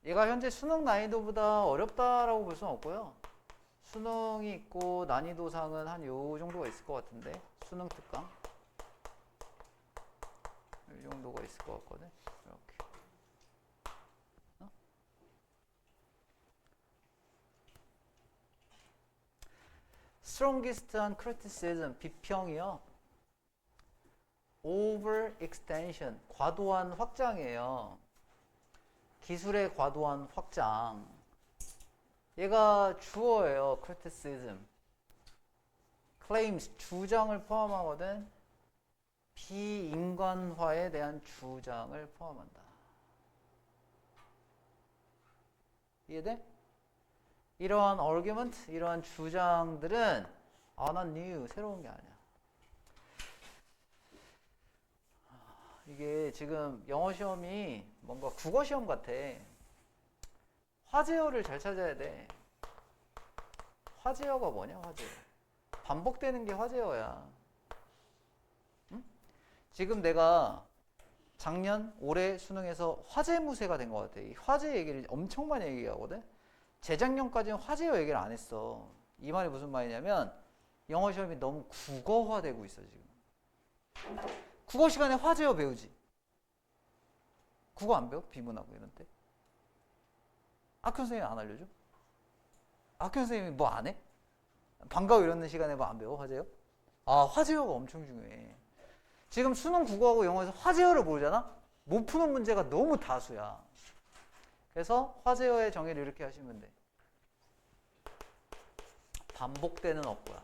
얘가 현재 수능 난이도보다 어렵다라고 볼 수는 없고요. 수능이 있고 난이도상은 한 요 정도가 있을 것 같은데, 수능 특강 이 정도가 있을 것 같거든. 이렇게. strongest한 criticism, 비평이요. overextension, 과도한 확장이에요. 기술의 과도한 확장. 얘가 주어예요. criticism. claims, 주장을 포함하거든. 비인간화에 대한 주장을 포함한다. 이해돼? 이러한 argument, 이러한 주장들은 난 new, 새로운 게 아니야. 이게 지금 영어 시험이 뭔가 국어 시험 같아. 화제어를 잘 찾아야 돼. 화제어가 뭐냐, 화제어. 반복되는 게 화제어야. 응? 지금 내가 작년, 올해 수능에서 화제무새가 된 것 같아. 이 화제 얘기를 엄청 많이 얘기하거든. 재작년까지는 화제어 얘기를 안 했어. 이 말이 무슨 말이냐면 영어 시험이 너무 국어화되고 있어 지금. 국어 시간에 화제어 배우지. 국어 안 배워? 비문하고 이런 때. 학교 선생님이 안 알려줘? 학교 선생님이 뭐 안 해? 방과후 이런 시간에 뭐 안 배워? 화제어? 화제어가 엄청 중요해. 지금 수능 국어하고 영어에서 화제어를 모르잖아? 못 푸는 문제가 너무 다수야. 그래서 화제어의 정의를 이렇게 하시면 돼. 반복되는 어구야.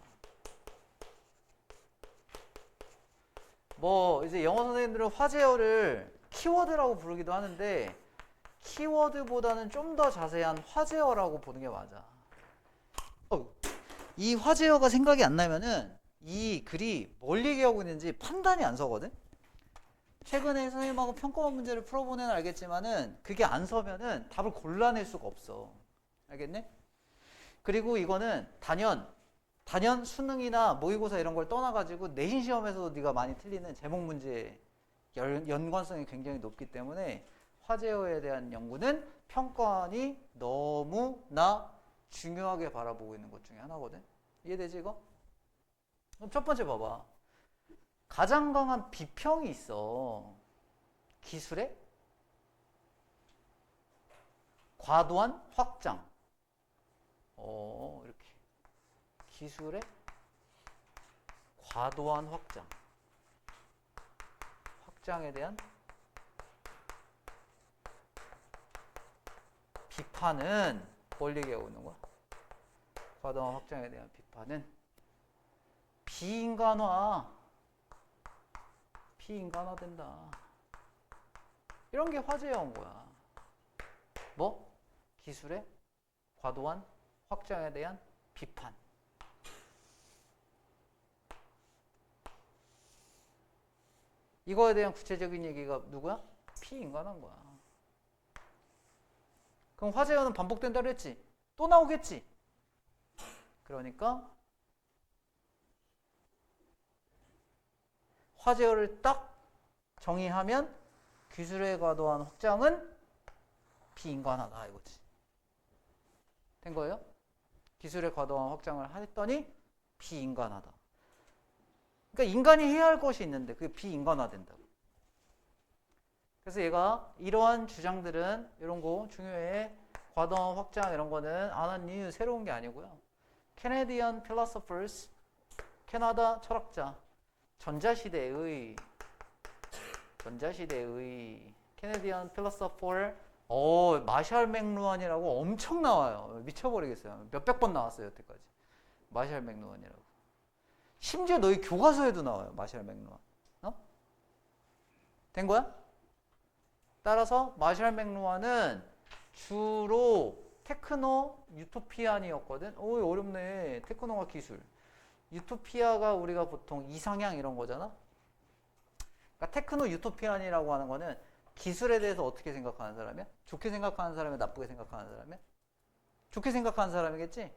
뭐 이제 영어 선생님들은 화제어를 키워드라고 부르기도 하는데 키워드보다는 좀 더 자세한 화제어라고 보는 게 맞아. 이 화제어가 생각이 안 나면은 이 글이 뭘 얘기하고 있는지 판단이 안 서거든. 최근에 선생님하고 평가원 문제를 풀어본 애는 알겠지만은 그게 안 서면은 답을 골라낼 수가 없어. 알겠네? 그리고 이거는 단연 수능이나 모의고사 이런 걸 떠나가지고 내신 시험에서도 네가 많이 틀리는 제목 문제의 연관성이 굉장히 높기 때문에 화제어에 대한 연구는 평가원이 너무나 중요하게 바라보고 있는 것 중에 하나거든. 이해되지 이거? 그럼 첫 번째 봐봐. 가장 강한 비평이 있어. 기술의 과도한 확장. 이렇게. 기술의 과도한 확장. 확장에 대한 비판은 뭘 얘기하고 있는 거야? 과도한 확장에 대한 비판은 비인간화된다. 이런 게 화제여온 거야. 뭐? 기술의 과도한 확장에 대한 비판. 이거에 대한 구체적인 얘기가 누구야? 비인간한 거야. 그럼 화제어는 반복된다 그랬지? 또 나오겠지? 그러니까 화제어를 딱 정의하면 기술의 과도한 확장은 비인간하다 이거지. 된 거예요? 기술의 과도한 확장을 했더니 비인간하다. 그러니까 인간이 해야 할 것이 있는데 그게 비인간화된다고. 그래서 얘가 이러한 주장들은 이런 거 중요해. 과도한 확장 이런 거는 안 한 이유 새로운 게 아니고요. Canadian philosophers, 캐나다 철학자, 전자시대의 Canadian philosopher, 마샬 맥루한이라고 엄청 나와요. 미쳐버리겠어요. 몇백 번 나왔어요 여태까지. 마샬 맥루한이라고. 심지어 너희 교과서에도 나와요. 마샬 맥루한. 된 거야? 따라서 마샬 맥루한은 주로 테크노 유토피안이었거든. 어렵네. 테크노가 기술. 유토피아가 우리가 보통 이상향 이런 거잖아. 그러니까 테크노 유토피안이라고 하는 거는 기술에 대해서 어떻게 생각하는 사람이야? 좋게 생각하는 사람이야? 나쁘게 생각하는 사람이야? 좋게 생각하는 사람이겠지?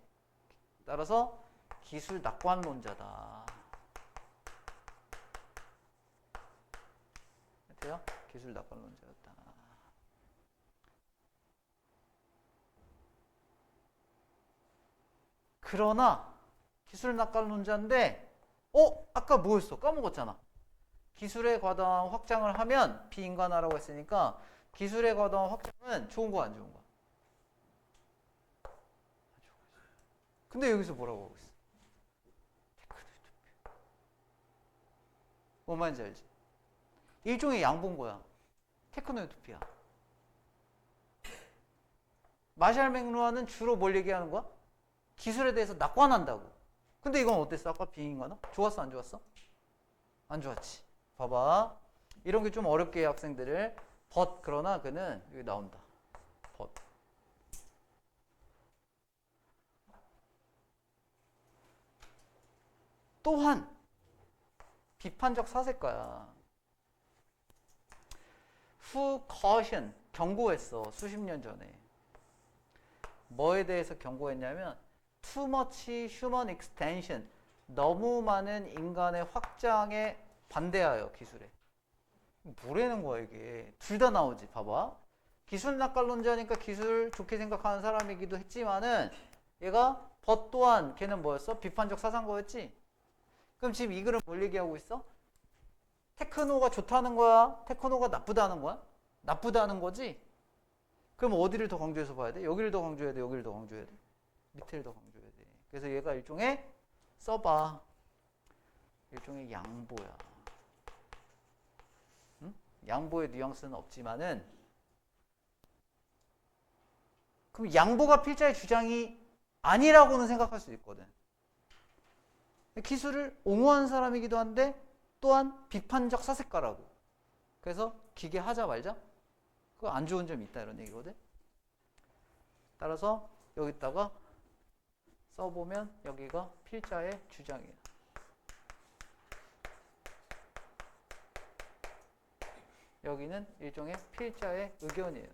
따라서 기술 낙관론자다. 돼요? 기술 낙관론자였다. 그러나 기술 낙관론자인데 아까 뭐였어? 까먹었잖아. 기술의 과다한 확장을 하면 비인간화라고 했으니까 기술의 과다한 확장은 좋은 거 안 좋은 거? 근데 여기서 뭐라고 하고 있어? 뭔 말인지 알지? 일종의 양보인 거야. 테크노유토피아. 마샬 맥루하는 주로 뭘 얘기하는 거야? 기술에 대해서 낙관한다고. 근데 이건 어땠어? 아까 비인간화? 좋았어 안 좋았어? 안 좋았지. 봐봐. 이런 게 좀 어렵게 해 학생들을. but 그러나 그는 여기 나온다. but. 또한 비판적 사색가야. who caution 경고했어. 수십 년 전에. 뭐에 대해서 경고했냐면 too much human extension 너무 많은 인간의 확장에 반대하여 기술에. 뭐라는 거야 이게. 둘 다 나오지. 봐봐. 기술 낙관론자니까 기술 좋게 생각하는 사람이기도 했지만은 얘가 but 또한 걔는 뭐였어? 비판적 사상가였지. 그럼 지금 이 글은 뭘 얘기하고 있어? 테크노가 좋다는 거야? 테크노가 나쁘다는 거야? 나쁘다는 거지? 그럼 어디를 더 강조해서 봐야 돼? 여기를 더 강조해야 돼? 여기를 더 강조해야 돼? 밑에를 더 강조해야 돼. 그래서 얘가 일종의 써봐. 일종의 양보야. 응? 양보의 뉘앙스는 없지만은 그럼 양보가 필자의 주장이 아니라고는 생각할 수 있거든. 기술을 옹호하는 사람이기도 한데 또한 비판적 사색가라고. 그래서 기계 하자 말자? 그거 안 좋은 점이 있다 이런 얘기거든. 따라서 여기다가 써보면 여기가 필자의 주장이에요. 여기는 일종의 필자의 의견이에요.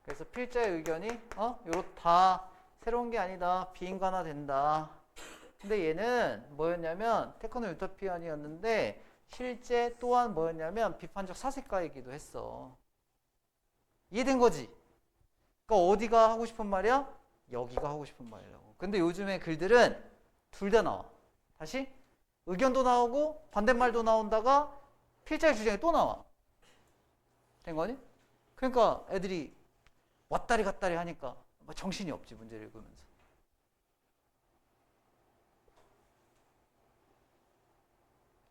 그래서 필자의 의견이 요렇다. 새로운 게 아니다. 비인간화 된다. 근데 얘는 뭐였냐면 테크노 유토피안이었는데 실제 또한 뭐였냐면 비판적 사색가이기도 했어. 이해된 거지? 그러니까 어디가 하고 싶은 말이야? 여기가 하고 싶은 말이라고. 근데 요즘에 글들은 둘 다 나와. 다시 의견도 나오고 반대말도 나온다가 필자의 주장이 또 나와. 된 거니? 그러니까 애들이 왔다리 갔다리 하니까 정신이 없지 문제를 읽으면서.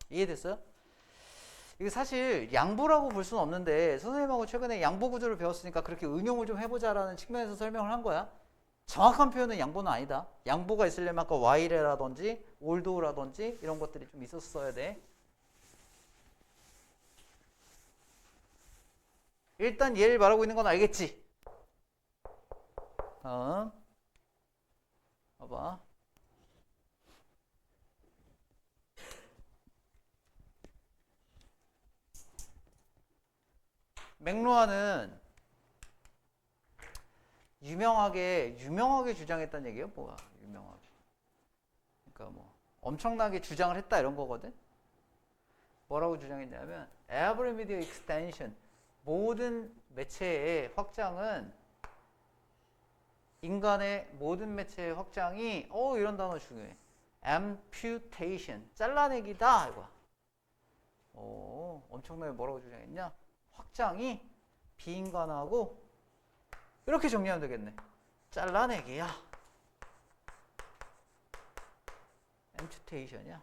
이해됐어요? 이게 사실 양보라고 볼 수는 없는데 선생님하고 최근에 양보 구조를 배웠으니까 그렇게 응용을 좀 해보자라는 측면에서 설명을 한 거야. 정확한 표현은 양보는 아니다. 양보가 있으려면 아까 while라든지 althoughla든지 이런 것들이 좀 있었어야 돼. 일단 얘를 말하고 있는 건 알겠지? 봐봐. 맥루하는 유명하게 주장했다는 얘기예요. 뭐야? 유명하게. 그러니까 뭐 엄청나게 주장을 했다 이런 거거든. 뭐라고 주장했냐면 every media extension 모든 매체의 확장은 인간의 모든 매체의 확장이 이런 단어 중요해. amputation 잘라내기다 이거야. 엄청나게 뭐라고 주장했냐? 확장이 비인간하고 이렇게 정리하면 되겠네. 잘라내기야. amputation이야.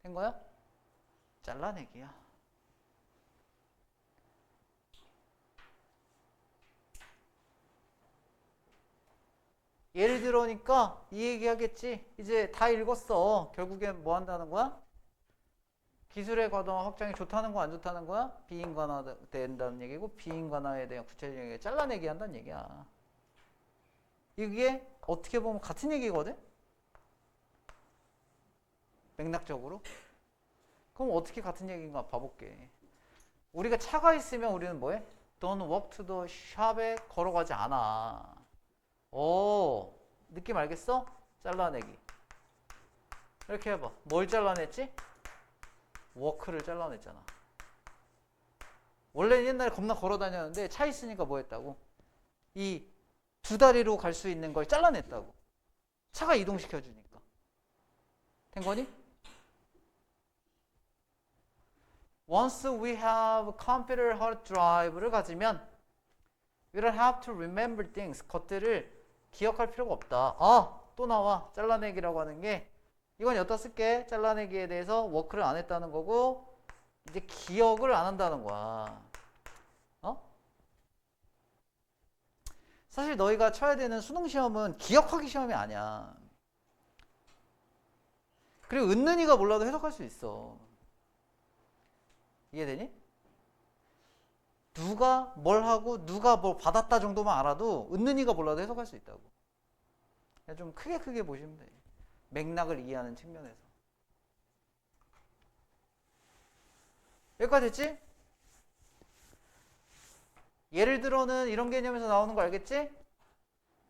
된 거야? 잘라내기야. 예를 들어니까 이 얘기 하겠지. 이제 다 읽었어. 결국엔 뭐 한다는 거야? 기술의 과도한 확장이 좋다는 거 안 좋다는 거야? 비인간화 된다는 얘기고 비인간화에 대한 구체적인 얘기 잘라내기 한다는 얘기야. 이게 어떻게 보면 같은 얘기거든? 맥락적으로. 그럼 어떻게 같은 얘기인가 봐볼게. 우리가 차가 있으면 우리는 뭐해? Don't walk to the shop에 걸어가지 않아. 느낌 알겠어? 잘라내기. 이렇게 해봐. 뭘 잘라냈지? 워크를 잘라냈잖아. 원래는 옛날에 겁나 걸어 다녔는데 차 있으니까 뭐 했다고? 이 두 다리로 갈 수 있는 걸 잘라냈다고. 차가 이동시켜 주니까. 된 거니? Once we have computer hard drive를 가지면 we don't have to remember things. 것들을 기억할 필요가 없다. 아, 또 나와. 잘라내기라고 하는 게 이건 여기다 쓸게. 잘라내기에 대해서 워크를 안 했다는 거고 이제 기억을 안 한다는 거야. 어? 사실 너희가 쳐야 되는 수능 시험은 기억하기 시험이 아니야. 그리고 은는이가 몰라도 해석할 수 있어. 이해되니? 누가 뭘 하고 누가 뭘 받았다 정도만 알아도 은는이가 몰라도 해석할 수 있다고. 그냥 좀 크게 보시면 돼. 맥락을 이해하는 측면에서. 여기까지 됐지? 예를 들어는 이런 개념에서 나오는 거 알겠지?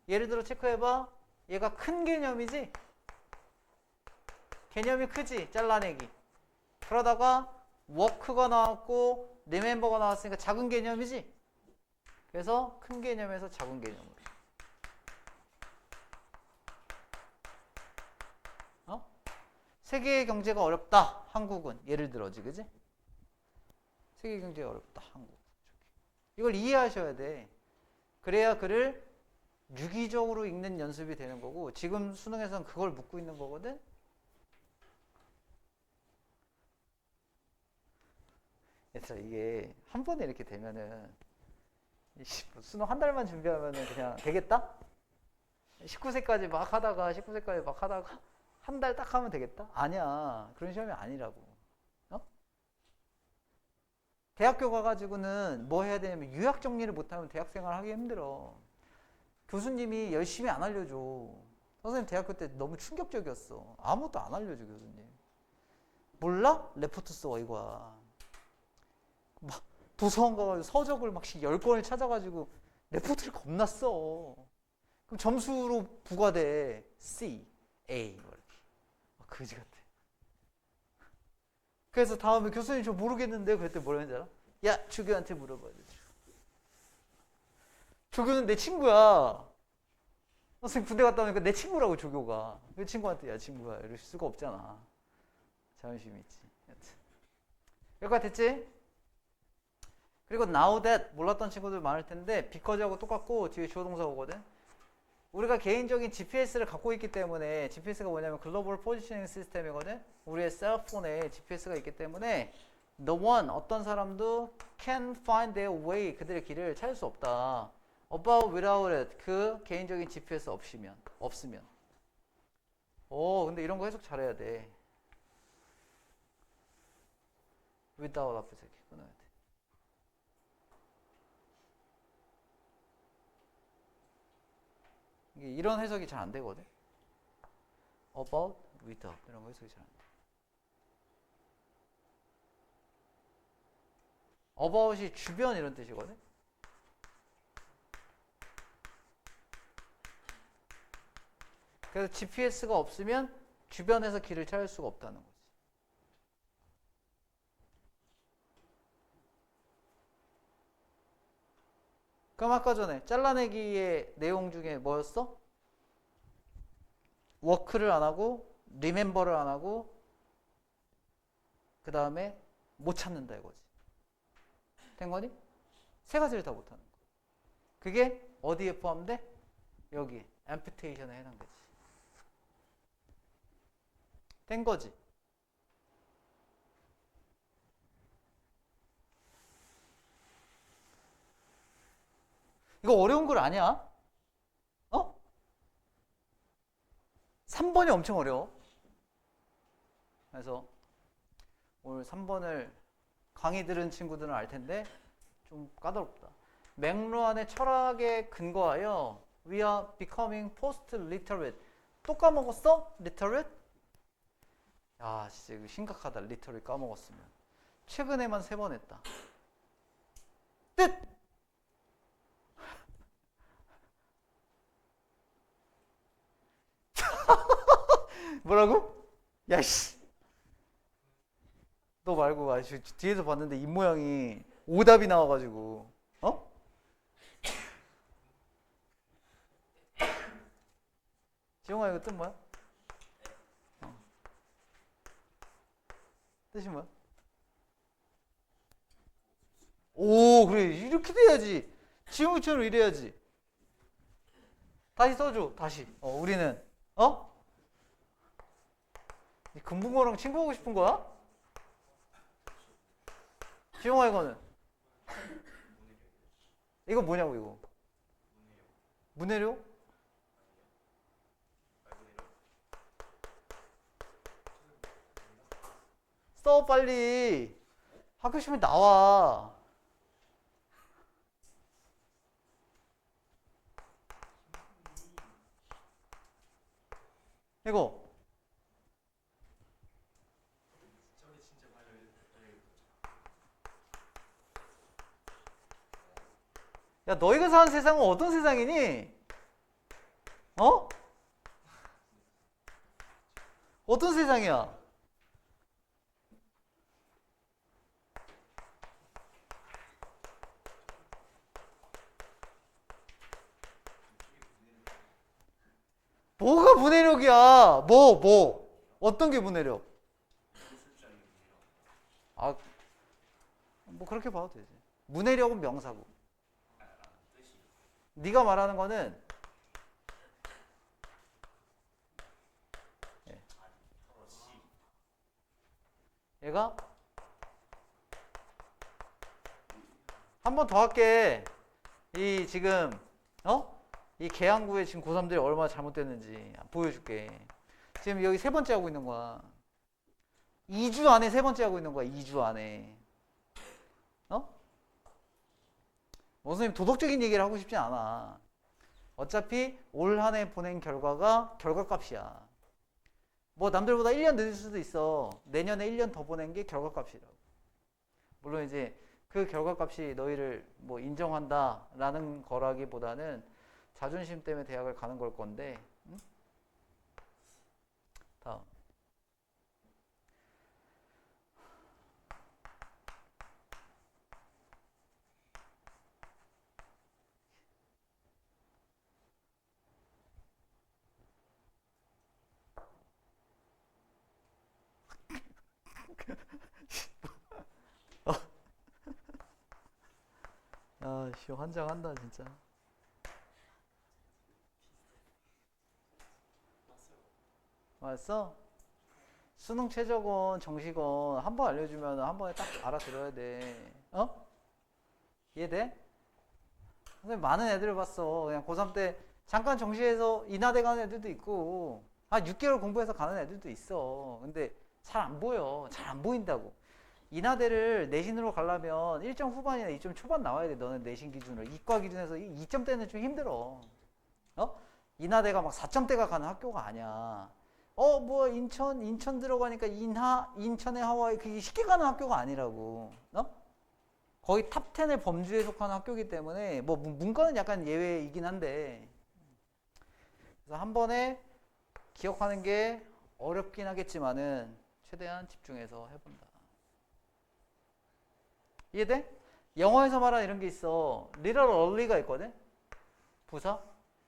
예를 들어 체크해봐. 얘가 큰 개념이지? 개념이 크지? 잘라내기. 그러다가 워크가 나왔고 리멤버가 나왔으니까 작은 개념이지? 그래서 큰 개념에서 작은 개념으로. 어? 세계의 경제가 어렵다. 한국은. 예를 들어지, 그지? 세계 경제가 어렵다. 한국. 이걸 이해하셔야 돼. 그래야 글을 유기적으로 읽는 연습이 되는 거고 지금 수능에서는 그걸 묻고 있는 거거든. 얘들아 이게 한 번에 이렇게 되면은 수능 한 달만 준비하면은 그냥 되겠다? 19세까지 막 하다가 한 달 딱 하면 되겠다? 아니야. 그런 시험이 아니라고. 어? 대학교 가가지고는 뭐 해야 되냐면 유학 정리를 못하면 대학생활 하기 힘들어. 교수님이 열심히 안 알려줘. 선생님 대학교 때 너무 충격적이었어. 아무것도 안 알려줘 교수님. 몰라? 레포트 써 이거야. 막 도서관 가가지고 서적을 막 10권을 찾아가지고 레포트를 겁나 써. 그럼 점수로 부과돼. C, A 뭐 이렇게. 그지 같아. 그래서 다음에 교수님 저 모르겠는데 그랬더니 뭐라 했는지 알아? 야 조교한테 물어봐야 돼. 조교는 내 친구야. 선생님 군대 갔다 오니까 내 친구라고 조교가. 그 친구한테 야 친구야 이럴 수가 없잖아. 자존심이 있지. 여기까지 됐지? 그리고 now that 몰랐던 친구들 많을 텐데 because하고 똑같고 뒤에 주어 동사 오거든. 우리가 개인적인 GPS를 갖고 있기 때문에 GPS가 뭐냐면 글로벌 포지셔닝 시스템이거든. 우리의 셀폰에 GPS가 있기 때문에 the one 어떤 사람도 can find their way 그들의 길을 찾을 수 없다. about without it 그 개인적인 GPS 없으면. 오 근데 이런 거 해석 잘해야 돼. without 앞에서 이렇게 끊어야 돼. 이런 해석이 잘 안 되거든. about, without 이런 거 해석이 잘 안 돼. about이 주변 이런 뜻이거든. 그래서 GPS가 없으면 주변에서 길을 찾을 수가 없다는 거지. 그럼 아까 전에 잘라내기의 내용 중에 뭐였어? 워크를 안 하고 리멤버를 안 하고 그 다음에 못 찾는다 이거지. 된 거니? 세 가지를 다 못하는 거. 그게 어디에 포함돼? 여기 앰프테이션에 해당되지. 된 거지. 이거 어려운 글 아니야? 어? 3번이 엄청 어려워. 그래서 오늘 3번을 강의 들은 친구들은 알 텐데 좀 까다롭다. 맥루한의 철학에 근거하여 We are becoming post-literate. 또 까먹었어? literate? 야 진짜 이거 심각하다. literate 까먹었으면. 최근에만 3번 했다. 뜻! 뭐라고? 야씨 너 말고 아주 뒤에서 봤는데 입모양이 오답이 나와가지고 어? 지용아 이거 뜻 뭐야? 뜻이 뭐야? 오 그래 이렇게 돼야지. 지용이처럼 이래야지. 다시 써줘. 다시. 우리는 금붕어랑 친구하고 싶은 거야? 지용아 이거는 이거 뭐냐고 이거. 문해력? 써 빨리. 학교 시험에 나와. 이거 야 너희가 사는 세상은 어떤 세상이니? 어떤 세상이야? 뭐가 문해력이야? 어떤 게 문해력? 아, 뭐 그렇게 봐도 되지. 문해력은 명사고. 네가 말하는 거는 얘가 한 번 더 할게. 이 지금 이 계양구에 지금 고3들이 얼마나 잘못됐는지 보여줄게. 지금 여기 세 번째 하고 있는 거야. 2주 안에 세 번째 하고 있는 거야. 2주 안에. 선생님 도덕적인 얘기를 하고 싶지 않아. 어차피 올 한 해 보낸 결과가 결과값이야. 뭐 남들보다 1년 늦을 수도 있어. 내년에 1년 더 보낸 게 결과값이라고. 물론 이제 그 결과값이 너희를 뭐 인정한다라는 거라기보다는 자존심 때문에 대학을 가는 걸 건데. 응? 다음. 아씨 환장한다 진짜. 맞았어? 수능 최저건 정시건 한 번 알려주면 한 번에 딱 알아들어야 돼. 이해돼? 선생님 많은 애들을 봤어. 그냥 고3 때 잠깐 정시해서 인하대 가는 애들도 있고 6개월 공부해서 가는 애들도 있어. 근데 잘 안 보여. 잘 안 보인다고. 인하대를 내신으로 가려면 1점 후반이나 2점 초반 나와야 돼. 너는 내신 기준으로. 이과 기준에서 2점대는 좀 힘들어. 인하대가 막 4점대가 가는 학교가 아니야. 뭐 인천 들어가니까 인천의 하와이 그게 쉽게 가는 학교가 아니라고. 거의 탑 10의 범주에 속하는 학교이기 때문에 뭐 문과는 약간 예외이긴 한데 그래서 한 번에 기억하는 게 어렵긴 하겠지만은 최대한 집중해서 해본다. 이해돼? 영어에서 말하는 이런 게 있어. little early가 있거든? 부사?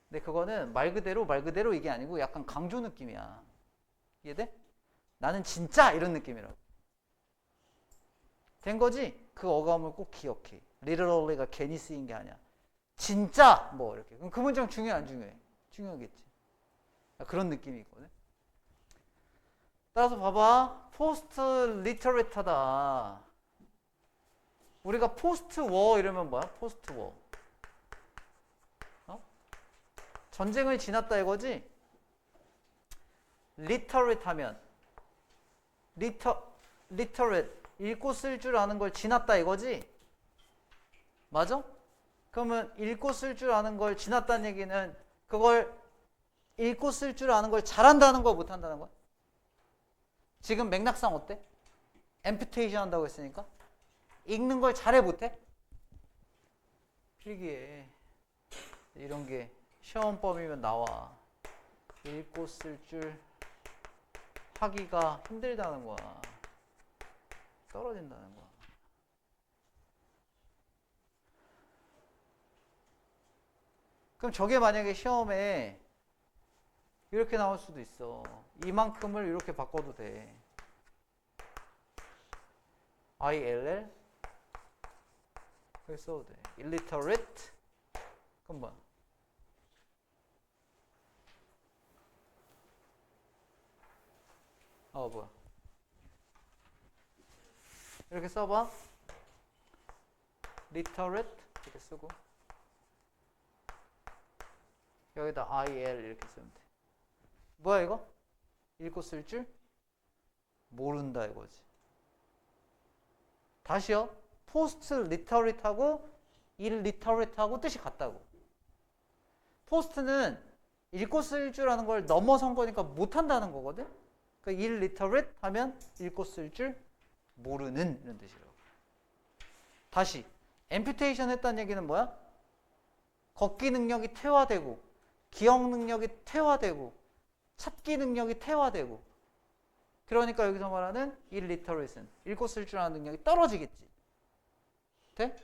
근데 그거는 말 그대로 이게 아니고 약간 강조 느낌이야. 이해돼? 나는 진짜 이런 느낌이라고. 된 거지? 그 어감을 꼭 기억해. little early가 괜히 쓰인 게 아니야. 진짜 뭐 이렇게. 그럼 그 문장 중요해 안 중요해? 중요하겠지. 그런 느낌이 있거든. 따라서 봐봐. 포스트 리터레이터다. 우리가 포스트 워 이러면 뭐야? 포스트 워. 전쟁을 지났다 이거지? 리터레이트 하면 리터레이트 읽고 쓸 줄 아는 걸 지났다 이거지? 맞아? 그러면 읽고 쓸 줄 아는 걸 지났다는 얘기는 그걸 읽고 쓸 줄 아는 걸 잘한다는 거야 못한다는 거야? 지금 맥락상 어때? 앰퓨테이션 한다고 했으니까 읽는 걸 잘해 못해? 필기해. 이런 게 시험범위면 나와. 읽고 쓸 줄 하기가 힘들다는 거야. 떨어진다는 거야. 그럼 저게 만약에 시험에 이렇게 나올 수도 있어. 이만큼을 이렇게 바꿔도 돼. ILL 여기 써도 돼. illiterate 그건 뭐야? 뭐야? 이렇게 써봐. literate 이렇게 쓰고 여기다 IL 이렇게 쓰면 돼. 뭐야 이거? 읽고 쓸 줄 모른다 이거지. 다시요. 포스트 리터릿하고 일리터릿하고 뜻이 같다고. 포스트는 읽고 쓸 줄 아는 걸 넘어선 거니까 못한다는 거거든. 그러니까 일리터릿 하면 읽고 쓸 줄 모르는 이런 뜻이라고. 다시 앰퓨테이션 했다는 얘기는 뭐야? 걷기 능력이 퇴화되고 기억 능력이 퇴화되고 찾기 능력이 퇴화되고 그러니까 여기서 말하는 illiterate는 읽고 쓸 줄 아는 능력이 떨어지겠지. 돼?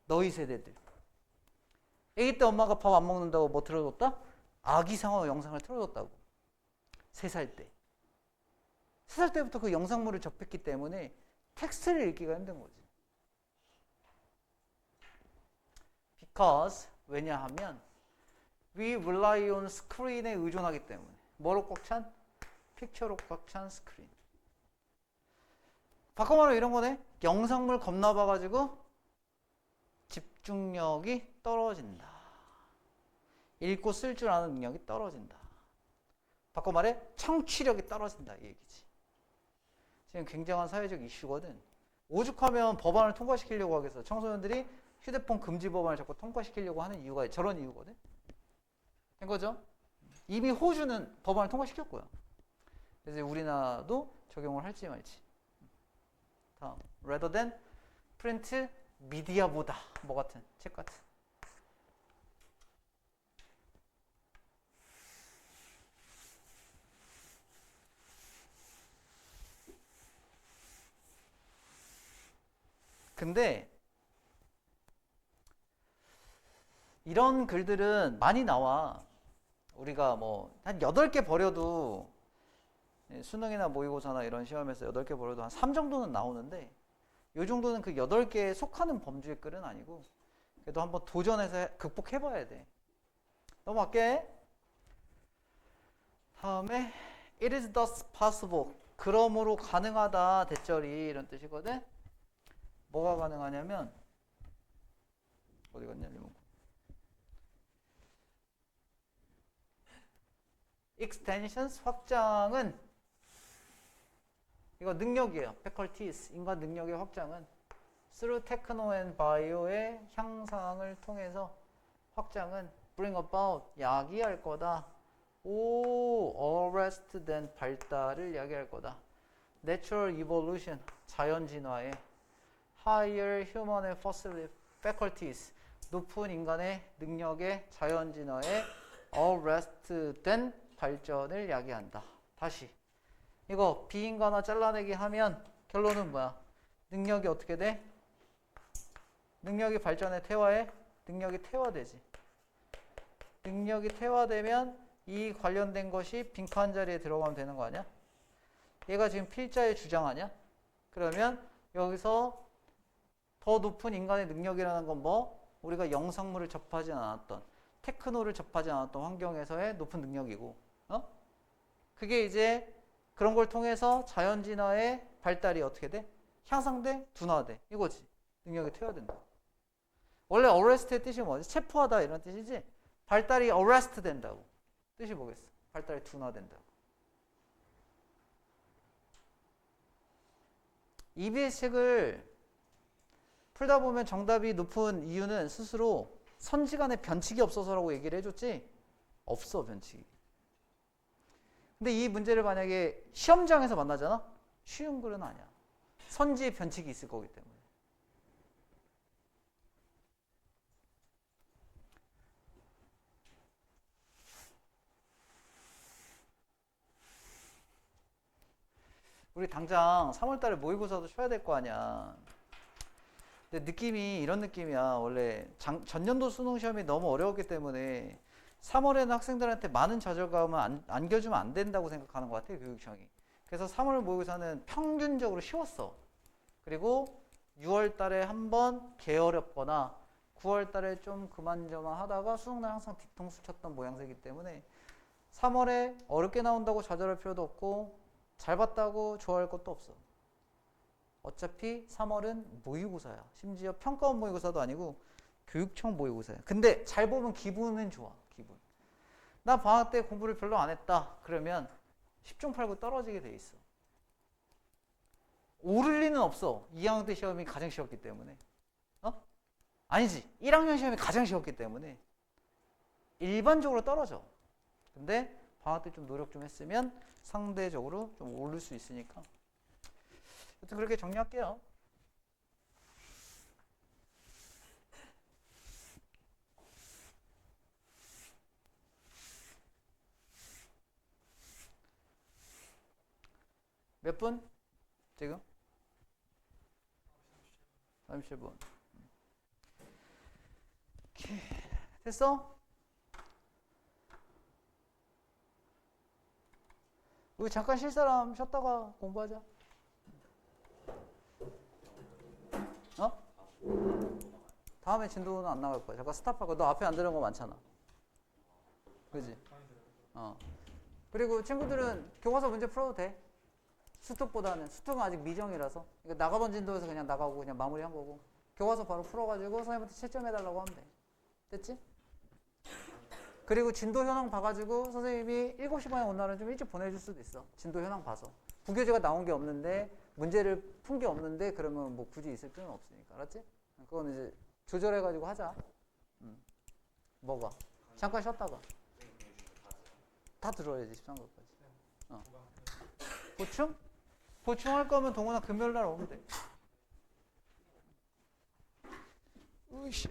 너희 세대들 아기 때 엄마가 밥 안 먹는다고 뭐 틀어줬다? 아기 상어 영상을 틀어줬다고. 3살 때. 3살 때부터 그 영상물을 접했기 때문에 텍스트를 읽기가 힘든 거지. Because 왜냐하면 we rely on screen에 의존하기 때문에. 뭐로 꽉 찬? 픽처로 꽉 찬 스크린. 바꿔 말하면 이런 거네. 영상물 겁나 봐가지고 집중력이 떨어진다. 읽고 쓸 줄 아는 능력이 떨어진다. 바꿔 말해 청취력이 떨어진다 이 얘기지. 지금 굉장한 사회적 이슈거든. 오죽하면 법안을 통과시키려고 하겠어. 청소년들이 휴대폰 금지 법안을 자꾸 통과시키려고 하는 이유가 저런 이유거든. 된 거죠? 이미 호주는 법안을 통과시켰고요. 그래서 우리나라도 적용을 할지 말지. 다음, rather than print media보다 뭐 같은 책 같은. 근데 이런 글들은 많이 나와. 우리가 뭐 한 8개 버려도 수능이나 모의고사나 이런 시험에서 8개 버려도 한 3 정도는 나오는데 이 정도는 그 8개에 속하는 범주의 글은 아니고 그래도 한번 도전해서 극복해봐야 돼. 넘어갈게. 다음에 it is thus possible. 그러므로 가능하다 대절이 이런 뜻이거든. 뭐가 가능하냐면 어디 갔냐 리모컨. extensions 확장은 이거 능력이에요. faculties 인간 능력의 확장은 through techno and bio의 향상을 통해서 확장은 bring about 야기할 거다. arrest than 발달을 야기할 거다. natural evolution 자연 진화의 higher human faculties 높은 인간의 능력의 자연 진화의 arrest than 발전을 야기한다. 다시 이거 비인간화 잘라내기 하면 결론은 뭐야? 능력이 어떻게 돼? 능력이 발전에 퇴화해? 능력이 퇴화되지. 능력이 퇴화되면 이 관련된 것이 빈칸 자리에 들어가면 되는 거 아니야? 얘가 지금 필자의 주장 아니야? 그러면 여기서 더 높은 인간의 능력이라는 건 뭐? 우리가 영상물을 접하지 않았던 테크노를 접하지 않았던 환경에서의 높은 능력이고 그게 이제 그런 걸 통해서 자연 진화의 발달이 어떻게 돼? 향상돼? 둔화돼? 이거지. 능력이 퇴화된다. 원래 arrest의 뜻이 뭐지? 체포하다 이런 뜻이지? 발달이 arrest 된다고. 뜻이 뭐겠어? 발달이 둔화된다고. EBS 책을 풀다 보면 정답이 높은 이유는 스스로 선지간에 변칙이 없어서라고 얘기를 해줬지? 없어, 변칙이. 근데 이 문제를 만약에 시험장에서 만나잖아? 쉬운 글은 아니야. 선지에 변칙이 있을 거기 때문에. 우리 당장 3월달에 모의고사도 쳐야 될 거 아니야. 근데 느낌이 이런 느낌이야. 원래 전년도 수능 시험이 너무 어려웠기 때문에 3월에는 학생들한테 많은 좌절감을 안겨주면 안 된다고 생각하는 것 같아요, 교육청이. 그래서 3월 모의고사는 평균적으로 쉬웠어. 그리고 6월 달에 한번 개어렵거나 9월 달에 좀 그만저만 하다가 수능날 항상 뒤통수 쳤던 모양새이기 때문에 3월에 어렵게 나온다고 좌절할 필요도 없고 잘 봤다고 좋아할 것도 없어. 어차피 3월은 모의고사야. 심지어 평가원 모의고사도 아니고 교육청 모의고사야. 근데 잘 보면 기분은 좋아. 기분. 나 방학 때 공부를 별로 안 했다. 그러면 10중 8구 떨어지게 돼 있어. 오를 리는 없어. 2학년 때 시험이 가장 쉬웠기 때문에. 아니지. 1학년 시험이 가장 쉬웠기 때문에 일반적으로 떨어져. 근데 방학 때 좀 노력 좀 했으면 상대적으로 좀 오를 수 있으니까. 여튼 그렇게 정리할게요. 몇 분? 지금? 37분. 오케이. 됐어? 우리 잠깐 쉴 사람 쉬었다가 공부하자. 다음에 진도는 안 나갈 거야. 잠깐 스탑하고. 너 앞에 안 들은 거 많잖아. 그지? 그리고 친구들은 교과서 문제 풀어도 돼. 수특보다는. 수특은 아직 미정이라서. 그러니까 나가본 진도에서 그냥 나가고 그냥 마무리한 거고. 교과서 바로 풀어가지고 선생님한테 채점해달라고 하면 돼. 됐지? 그리고 진도 현황 봐가지고 선생님이 7시 반에 온 날은 좀 일찍 보내줄 수도 있어. 진도 현황 봐서. 부교재가 나온 게 없는데 문제를 푼 게 없는데 그러면 뭐 굳이 있을 필요는 없으니까. 알았지? 그건 이제 조절해가지고 하자. 뭐가? 잠깐 쉬었다가. 다 들어야지 13급까지. 보충? 보충할 거면 동원아 금요일 날 오면 돼. 으이씨.